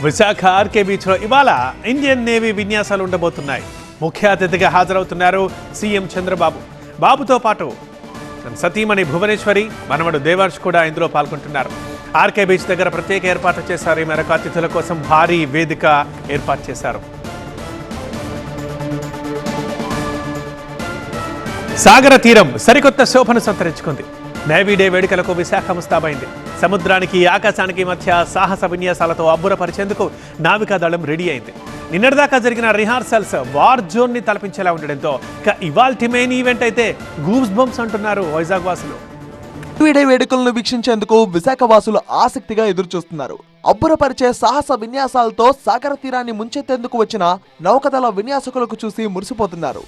Visakha RK బీచ్లో ఇవాళ Indian navy విన్యాసాలు ఉండబోతున్నాయి. ముఖ్య అతిథిగా హాజరవుతున్నారు సీఎం చంద్రబాబు. బాబుతో పాటు సతీమణి భువనేశ్వరి, మనవడు దేవర్ష్ కూడా ఇందులో పాల్గొంటున్నారు. ఆర్కే బీచ్ దగ్గర ప్రత్యేక ఏర్పాట్లు చేశారు. ఈ మేరకు అతిథుల కోసం భారీ వేదిక ఏర్పాటు చేశారు. సాగర తీరం సరికొత్త శోభను సంతరించుకుంది. నేవీ డే వేడుకలకు విశాఖ ముస్తాబైంది. సముద్రానికి ఆకాశానికి మధ్య సాహస విన్యాసాలతో అబ్బురపరిచేందుకు నావికాదళం రెడీ అయింది. నిన్నటిదాకా జరిగిన రిహార్సల్స్ వార్ జోన్ ని తలపించేలా ఉండడంతో ఇవాల్టి మెయిన్ ఈవెంట్ అయితే గూస్ బంప్స్ అంటున్నారు వైజాగ్ వాసులు. నేవీ డే వేడుకలను వీక్షించేందుకు విశాఖ వాసులు ఆసక్తిగా ఎదురుచూస్తున్నారు. అబ్బురపరిచే సాహస విన్యాసాలతో సాగర తీరాన్ని ముంచెత్తేందుకు వచ్చిన నౌకదళ విన్యాసకులకు చూసి మురిసిపోతున్నారు.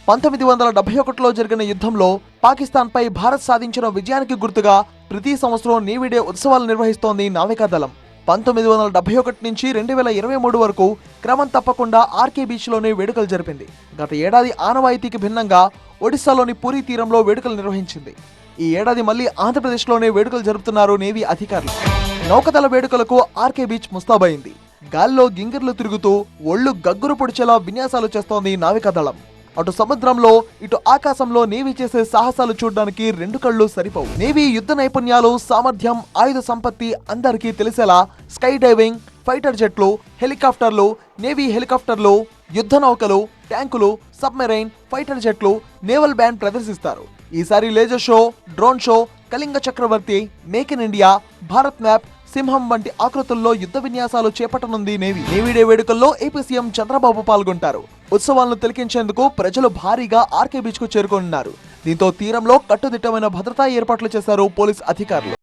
1971లో జరిగిన యుద్ధంలో పాకిస్తాన్పై భారత్ సాధించిన విజయానికి గుర్తుగా ప్రతి సంవత్సరం నేవీ డే ఉత్సవాలు నిర్వహిస్తోంది నావికాదళం. 1971 నుంచి 2023 వరకు క్రమం తప్పకుండా ఆర్కే బీచ్లోనే వేడుకలు జరిపింది. గత ఏడాది ఆనవాయితీకి భిన్నంగా ఒడిశాలోని పూరీ తీరంలో వేడుకలు నిర్వహించింది. ఈ ఏడాది మళ్లీ ఆంధ్రప్రదేశ్లోనే వేడుకలు జరుపుతున్నారు నేవీ అధికారులు. నౌకదళ వేడుకలకు ఆర్కే బీచ్ ముస్తాబైంది. గాల్లో గింగిర్లు తిరుగుతూ ఒళ్లు గగ్గురు పొడిచేలా విన్యాసాలు చేస్తోంది నావికాదళం. అటు సముద్రంలో ఇటు ఆకాశంలో నేవీ చేసే సాహసాలు చూడడానికి రెండు కళ్ళు సరిపోవు. నేవీ యుద్ధ నైపుణ్యాలు, సామర్థ్యం, ఆయుధ సంపత్తి అందరికీ తెలిసేలా స్కై డైవింగ్, ఫైటర్ జెట్లు, హెలికాప్టర్లు, నేవీ హెలికాప్టర్లు, యుద్ధ నౌకలు, ట్యాంకులు, సబ్మెరైన్, ఫైటర్ జెట్లు, నేవల్ బ్యాండ్ ప్రదర్శిస్తారు. ఈసారి laser show, drone show, Kalinga చక్రవర్తి, make in India, Bharat map, సింహం వంటి ఆకృతుల్లో యుద్ధ విన్యాసాలు చేపట్టనుంది నేవీ. నేవీ డే వేడుకల్లో ఏపీ సీఎం చంద్రబాబు పాల్గొంటారు. ఉత్సవాలను తిలకించేందుకు ప్రజలు భారీగా ఆర్కే బీచ్ కు చేరుకోనున్నారు. దీంతో తీరంలో కట్టుదిట్టమైన భద్రతా ఏర్పాట్లు చేశారు పోలీస్ అధికారులు.